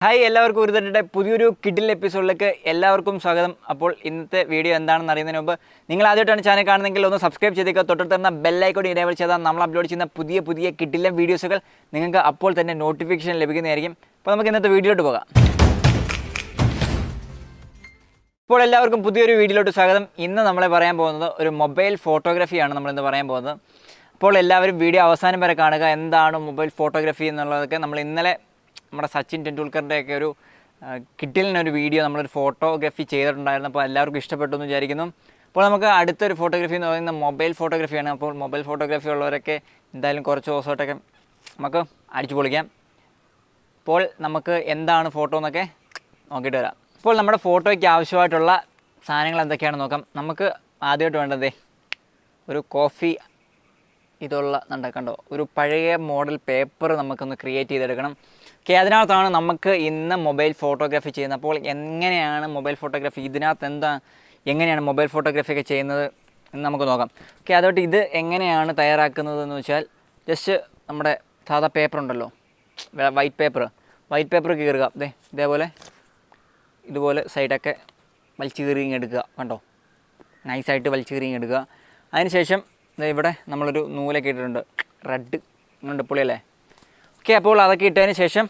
Hi എല്ലാവർക്കും ഒരു പുതിയൊരു കിഡിൽ എപ്പിസോഡിലേക്ക് എല്ലാവർക്കും സ്വാഗതം. അപ്പോൾ ഇന്നത്തെ വീഡിയോ എന്താണെന്ന് അറിയുന്നതിന് മുമ്പ് നിങ്ങൾ ആദ്യമായിട്ടാണ് ചാനൽ കാണുന്നതെങ്കിൽ ഒന്ന് സബ്സ്ക്രൈബ് ചെയ്തേക്കുക. തൊട്ടടുത്തുന്ന ബെല്ലൈക്കോൺ ഇനേബിൾ ചെയ്താൽ നമ്മൾ അപ്ലോഡ് ചെയ്യുന്ന പുതിയ കിഡിലെ വീഡിയോസുകൾ നിങ്ങൾക്ക് അപ്പോൾ തന്നെ നോട്ടിഫിക്കേഷൻ ലഭിക്കുന്നതായിരിക്കും. അപ്പോൾ നമുക്ക് ഇന്നത്തെ വീഡിയോയിലോട്ട് പോകാം. ഇപ്പോൾ എല്ലാവർക്കും പുതിയൊരു വീഡിയോയിലോട്ട് സ്വാഗതം. ഇന്ന് നമ്മളെ പറയാൻ പോകുന്നത് ഒരു മൊബൈൽ ഫോട്ടോഗ്രാഫിയാണ് നമ്മളിന്ന് പറയാൻ പോകുന്നത്. അപ്പോൾ എല്ലാവരും വീഡിയോ അവസാനം വരെ കാണുക. എന്താണ് മൊബൈൽ ഫോട്ടോഗ്രാഫി എന്നുള്ളതൊക്കെ നമ്മൾ ഇന്നലെ നമ്മുടെ സച്ചിൻ ടെണ്ടുൽക്കറിൻ്റെയൊക്കെ ഒരു കിഡിലിനൊരു വീഡിയോ നമ്മളൊരു ഫോട്ടോഗ്രാഫി ചെയ്തിട്ടുണ്ടായിരുന്നു. അപ്പോൾ എല്ലാവർക്കും ഇഷ്ടപ്പെട്ടു എന്ന് വിചാരിക്കുന്നു. അപ്പോൾ നമുക്ക് അടുത്തൊരു ഫോട്ടോഗ്രാഫി എന്ന് പറയുന്നത് മൊബൈൽ ഫോട്ടോഗ്രാഫിയാണ്. അപ്പോൾ മൊബൈൽ ഫോട്ടോഗ്രാഫി ഉള്ളവരൊക്കെ എന്തായാലും കുറച്ച് ദിവസമായിട്ടൊക്കെ നമുക്ക് അടിച്ചു പൊളിക്കാം. അപ്പോൾ നമുക്ക് എന്താണ് ഫോട്ടോ എന്നൊക്കെ നോക്കിയിട്ട് വരാം. ഇപ്പോൾ നമ്മുടെ ഫോട്ടോയ്ക്ക് ആവശ്യമായിട്ടുള്ള സാധനങ്ങൾ എന്തൊക്കെയാണെന്ന് നോക്കാം. നമുക്ക് ആദ്യമായിട്ട് വേണ്ടതേ ഒരു കോഫി ഇതുള്ള കണ്ടോ ഒരു പഴയ മോഡൽ പേപ്പർ നമുക്കൊന്ന് ക്രിയേറ്റ് ചെയ്തെടുക്കണം. ഓക്കെ, അതിനകത്താണ് നമുക്ക് ഇന്ന് മൊബൈൽ ഫോട്ടോഗ്രാഫി ചെയ്യുന്നത്. അപ്പോൾ എങ്ങനെയാണ് മൊബൈൽ ഫോട്ടോഗ്രാഫി, ഇതിനകത്ത് എങ്ങനെയാണ് മൊബൈൽ ഫോട്ടോഗ്രാഫി ഒക്കെ ചെയ്യുന്നത് എന്ന് നമുക്ക് നോക്കാം. ഓക്കെ, അതുകൊണ്ട് ഇത് എങ്ങനെയാണ് തയ്യാറാക്കുന്നതെന്ന് വെച്ചാൽ ജസ്റ്റ് നമ്മുടെ സാധാ പേപ്പർ ഉണ്ടല്ലോ, വൈറ്റ് പേപ്പർ കീറുക. ഇതുപോലെ സൈഡൊക്കെ വലിച്ചു കീറിങ് എടുക്കുക. കണ്ടോ, നൈസായിട്ട് വലിച്ചു കീറിങ് എടുക്കുക. അതിനുശേഷം ഇവിടെ നമ്മളൊരു നൂലൊക്കെ ഇട്ടിട്ടുണ്ട്, റെഡ് ഉണ്ട് പുളിയല്ലേ. ഓക്കെ, അപ്പോൾ അതൊക്കെ ഇട്ടതിന് ശേഷം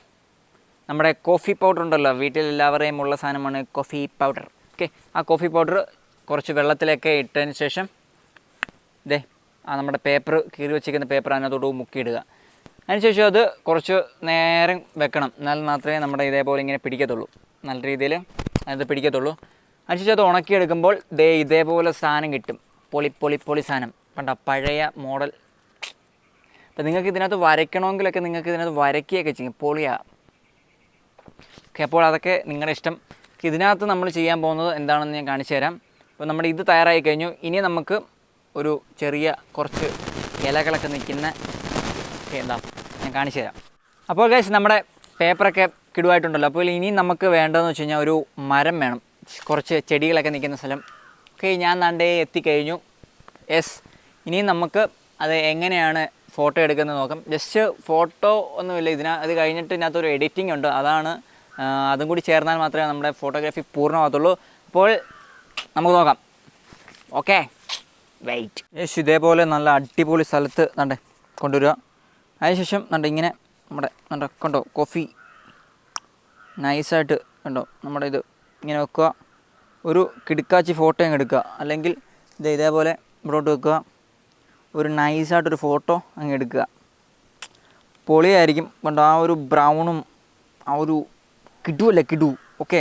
നമ്മുടെ കോഫി പൗഡർ ഉണ്ടല്ലോ, വീട്ടിലെല്ലാവരെയും ഉള്ള സാധനമാണ് കോഫി പൗഡർ. ഓക്കെ, ആ കോഫി പൗഡർ കുറച്ച് വെള്ളത്തിലൊക്കെ ഇട്ടതിന് ശേഷം നമ്മുടെ പേപ്പർ കീറി വെച്ചിരിക്കുന്ന പേപ്പർ അതിനകത്തോട്ട് മുക്കിയിടുക. അതിനുശേഷം അത് കുറച്ച് നേരം വെക്കണം, എന്നാൽ മാത്രമേ നമ്മുടെ ഇതേപോലെ ഇങ്ങനെ പിടിക്കത്തുള്ളൂ, നല്ല രീതിയിൽ അത് പിടിക്കത്തുള്ളൂ. അതിനുശേഷം അത് ഉണക്കിയെടുക്കുമ്പോൾ ഇതേപോലെ സാധനം കിട്ടും, പൊളി സാധനം. കണ്ടോ, പഴയ മോഡൽ. അപ്പോൾ നിങ്ങൾക്ക് ഇതിനകത്ത് വരയ്ക്കണമെങ്കിലൊക്കെ നിങ്ങൾക്ക് ഇതിനകത്ത് വരയ്ക്കുകയൊക്കെ ചെയ്യും, പൊളിയാണ്. ഓക്കെ, അപ്പോൾ അതൊക്കെ നിങ്ങളുടെ ഇഷ്ടം. ഇതിനകത്ത് നമ്മൾ ചെയ്യാൻ പോകുന്നത് എന്താണെന്ന് ഞാൻ കാണിച്ചു തരാം. അപ്പോൾ നമ്മുടെ ഇത് തയ്യാറായി കഴിഞ്ഞു. ഇനി നമുക്ക് ഒരു ചെറിയ കുറച്ച് ഇലകളൊക്കെ നിൽക്കുന്ന ഞാൻ കാണിച്ചു തരാം. അപ്പോൾ ഗൈസ്, നമ്മുടെ പേപ്പറൊക്കെ കിടുവായിട്ടുണ്ടല്ലോ. അപ്പോൾ ഇനി നമുക്ക് വേണ്ടതെന്ന് വെച്ച് കഴിഞ്ഞാൽ ഒരു മരം വേണം, കുറച്ച് ചെടികളൊക്കെ നിൽക്കുന്ന സ്ഥലം. ഓക്കെ, ഞാൻ എത്തിക്കഴിഞ്ഞു. യെസ്, ഇനി നമുക്ക് അത് എങ്ങനെയാണ് ഫോട്ടോ എടുക്കുന്നത് നോക്കാം. ജസ്റ്റ് ഫോട്ടോ ഒന്നുമില്ല, അത് കഴിഞ്ഞിട്ട് ഇതിനകത്തൊരു എഡിറ്റിംഗ് ഉണ്ട്, അതും കൂടി ചേർന്നാൽ മാത്രമേ നമ്മുടെ ഫോട്ടോഗ്രാഫി പൂർണ്ണമാകത്തുള്ളൂ. അപ്പോൾ നമുക്ക് നോക്കാം. Okay, wait. യെസ്, ഇതേപോലെ നല്ല അടിപൊളി സ്ഥലത്ത് കൊണ്ടുവരിക. അതിനുശേഷം ഇങ്ങനെ നമ്മുടെ കണ്ടോ കോഫി നൈസായിട്ട് കണ്ടോ നമ്മുടെ ഇത് ഇങ്ങനെ വെക്കുക. ഒരു കിടുക്കാച്ചി ഫോട്ടോ അങ്ങ് എടുക്കുക, അല്ലെങ്കിൽ ഇതേപോലെ ഇവിടോട്ട് വെക്കുക. ഒരു നൈസായിട്ടൊരു ഫോട്ടോ അങ്ങ് എടുക്കുക, പൊളിയായിരിക്കും. കണ്ടോ ആ ഒരു ബ്രൗണും ആ ഒരു കിടു. ഓക്കെ,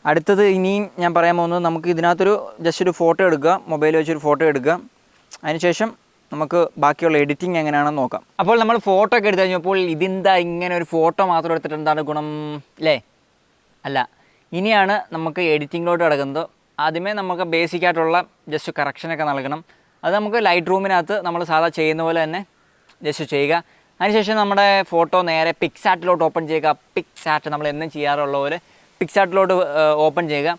അടുത്തത് ഇനിയും ഞാൻ പറയാൻ പോകുന്നത്, നമുക്ക് ഇതിനകത്തൊരു ജസ്റ്റ് ഒരു ഫോട്ടോ എടുക്കുക, മൊബൈൽ വെച്ചൊരു ഫോട്ടോ എടുക്കുക. അതിനുശേഷം നമുക്ക് ബാക്കിയുള്ള എഡിറ്റിംഗ് എങ്ങനെയാണെന്ന് നോക്കാം. അപ്പോൾ നമ്മൾ ഫോട്ടോ ഒക്കെ എടുത്തു കഴിഞ്ഞപ്പോൾ ഇതെന്താ ഇങ്ങനെ ഒരു ഫോട്ടോ മാത്രം എടുത്തിട്ട് എന്താണ് ഗുണം അല്ലേ? അല്ല, ഇനിയാണ് നമുക്ക് എഡിറ്റിങ്ങിലോട്ട് കിടക്കുന്നത്. ആദ്യമേ നമുക്ക് ബേസിക്കായിട്ടുള്ള ജസ്റ്റ് കറക്ഷനൊക്കെ നൽകണം. അത് നമുക്ക് ലൈറ്റ് റൂമിനകത്ത് നമ്മൾ സാധാ ചെയ്യുന്ന പോലെ തന്നെ ജസ്റ്റ് ചെയ്യുക. അതിനുശേഷം നമ്മുടെ ഫോട്ടോ നേരെ പിക്സാർട്ടിലോട്ട് ഓപ്പൺ ചെയ്യുക. പിക്സാർട്ട് നമ്മൾ എന്നും ചെയ്യാറുള്ള പോലെ പിക്സാർട്ടിലോട്ട് ഓപ്പൺ ചെയ്യുക.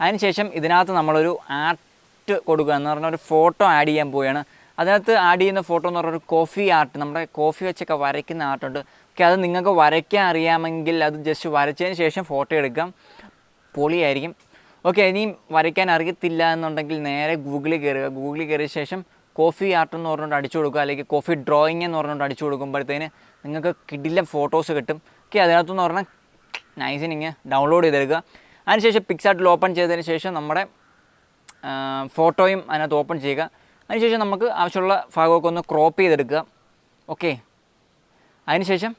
അതിനുശേഷം ഇതിനകത്ത് നമ്മളൊരു ആർട്ട് കൊടുക്കുക എന്ന് പറഞ്ഞാൽ ഒരു ഫോട്ടോ ആഡ് ചെയ്യാൻ പോവുകയാണ്. അതിനകത്ത് ആഡ് ചെയ്യുന്ന ഫോട്ടോ എന്ന് പറഞ്ഞാൽ ഒരു കോഫി ആർട്ട്, നമ്മുടെ കോഫി വെച്ചൊക്കെ വരയ്ക്കുന്ന ആർട്ടുണ്ട്. ഓക്കെ, അത് നിങ്ങൾക്ക് വരയ്ക്കാൻ അറിയാമെങ്കിൽ അത് ജസ്റ്റ് വരച്ചതിന് ശേഷം ഫോട്ടോ എടുക്കാം, പൊളിയായിരിക്കും. ഓക്കെ, ഇനിയും വരയ്ക്കാൻ അറിയത്തില്ല എന്നുണ്ടെങ്കിൽ നേരെ ഗൂഗിളിൽ കയറിയ ശേഷം കോഫി ആർട്ട് എന്ന് പറഞ്ഞുകൊണ്ട് അടിച്ചു കൊടുക്കുക, അല്ലെങ്കിൽ കോഫി ഡ്രോയിങ് എന്ന് പറഞ്ഞുകൊണ്ട് അടിച്ചു കൊടുക്കുമ്പോഴത്തേന് നിങ്ങൾക്ക് കിടിലൻ ഫോട്ടോസ് കിട്ടും. ഓക്കെ, അതിനകത്തുനിന്ന് പറഞ്ഞാൽ നൈസിനിങ് ഡൗൺലോഡ് ചെയ്തെടുക്കുക. അതിനുശേഷം പിക്സാർട്ടിൽ ഓപ്പൺ ചെയ്തതിന് ശേഷം നമ്മുടെ ഫോട്ടോയും അതിനകത്ത് ഓപ്പൺ ചെയ്യുക. അതിനുശേഷം നമുക്ക് ആവശ്യമുള്ള ഭാഗമൊക്കെ ഒന്ന് ക്രോപ്പ് ചെയ്തെടുക്കുക. ഓക്കെ, അതിനുശേഷം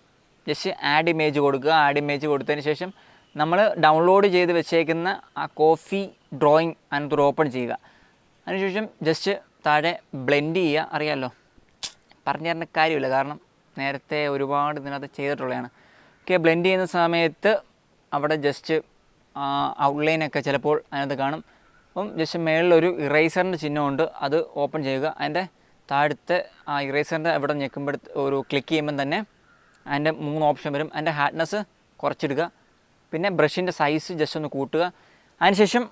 ജസ്റ്റ് ആഡ് ഇമേജ് കൊടുക്കുക. ആഡ് ഇമേജ് കൊടുത്തതിന് ശേഷം നമ്മൾ ഡൗൺലോഡ് ചെയ്ത് വെച്ചേക്കുന്ന ആ കോഫി ഡ്രോയിങ് അതിനകത്ത് ഓപ്പൺ ചെയ്യുക. അതിനുശേഷം ജസ്റ്റ് താഴെ ബ്ലെൻഡ് ചെയ്യുക. അറിയാമല്ലോ, പറഞ്ഞു തരേണ്ട കാര്യമില്ല, കാരണം നേരത്തെ ഒരുപാട് ഇതിനകത്ത് ചെയ്തിട്ടുള്ളതാണ്. ഓക്കെ, ബ്ലെൻഡ് ചെയ്യുന്ന സമയത്ത് അവിടെ ജസ്റ്റ് ഔട്ട്ലൈനൊക്കെ ചിലപ്പോൾ അതിനകത്ത് കാണും. അപ്പം ജസ്റ്റ് മേളിലൊരു ഇറേസറിൻ്റെ ചിഹ്നമുണ്ട്, അത് ഓപ്പൺ ചെയ്യുക. അതിൻ്റെ താഴത്തെ ആ ഇറേസറിൻ്റെ അവിടെ ഞെക്കുമ്പോൾ ഒരു ക്ലിക്ക് ചെയ്യുമ്പം തന്നെ അതിൻ്റെ 3 ഓപ്ഷൻ വരും. അതിൻ്റെ ഹാർഡ്നെസ് കുറച്ചിടുക, പിന്നെ ബ്രഷിൻ്റെ സൈസ് ജസ്റ്റ് ഒന്ന് കൂട്ടുക. അതിനുശേഷം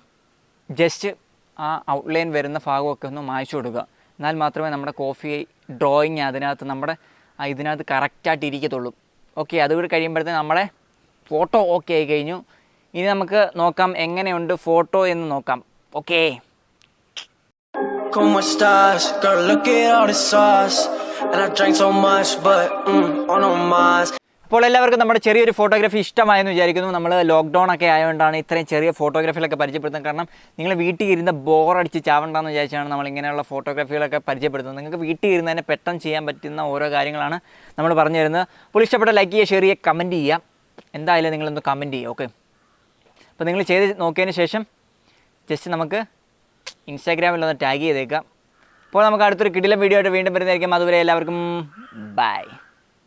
ജസ്റ്റ് ആ ഔട്ട്ലൈൻ വരുന്ന ഭാഗമൊക്കെ ഒന്ന് മായ്ച്ചു കൊടുക്കുക. എന്നാൽ മാത്രമേ നമ്മുടെ കോഫി ഡ്രോയിങ് അതിനകത്ത് ഇതിനകത്ത് കറക്റ്റായിട്ട് ഇരിക്കത്തുള്ളൂ. ഓക്കെ, അതുകൂടി കഴിയുമ്പോഴത്തേന് നമ്മളെ ഫോട്ടോ ഓക്കെ ആയി കഴിഞ്ഞു. ഇനി നമുക്ക് നോക്കാം എങ്ങനെയുണ്ട് ഫോട്ടോ എന്ന് നോക്കാം. Okay. Como estás? Girl, look at all the sauce. And I drank so much, but on más. അപ്പോൾ എല്ലാവർക്കും നമ്മുടെ ചെറിയൊരു ഫോട്ടോഗ്രാഫി ഇഷ്ടമായെന്ന് വിചാരിക്കുന്നു. നമ്മൾ ലോക്ക്ഡൗൺ ഒക്കെ ആയതുകൊണ്ടാണ് ഇത്രയും ചെറിയ ഫോട്ടോഗ്രാഫികളൊക്കെ പരിചയപ്പെടുത്തുന്നത്. കാരണം നിങ്ങൾ വീട്ടിൽ ഇരുന്ന് ബോറടിച്ച് ചാവണ്ടെന്ന് വിചാരിച്ചാണ് നമ്മൾ ഇങ്ങനെയുള്ള ഫോട്ടോഗ്രാഫികളൊക്കെ പരിചയപ്പെടുത്തുന്നത്. നിങ്ങൾക്ക് വീട്ടിൽ ഇരുന്ന് തന്നെ പെട്ടെന്ന് ചെയ്യാൻ പറ്റുന്ന ഓരോ കാര്യങ്ങളാണ് നമ്മൾ പറഞ്ഞു തരുന്നത്. അപ്പോൾ ഇഷ്ടപ്പെട്ട ലൈക്ക് ചെയ്യുക, ഷെയർ ചെയ്യുക, കമൻറ്റ് ചെയ്യുക. എന്തായാലും നിങ്ങളൊന്ന് കമൻറ്റ് ചെയ്യുക. ഓക്കെ. അപ്പോൾ നിങ്ങൾ ചെയ്ത് നോക്കിയതിന് ശേഷം ജസ്റ്റ് നമുക്ക് ഇൻസ്റ്റാഗ്രാമിലൊന്ന് ടാഗ് ചെയ്തേക്കാം. അപ്പോൾ നമുക്ക് അടുത്തൊരു കിടിലൻ വീഡിയോ ആയിട്ട് വീണ്ടും വരുന്നതായിരിക്കും. അതുവരെ എല്ലാവർക്കും ബൈ.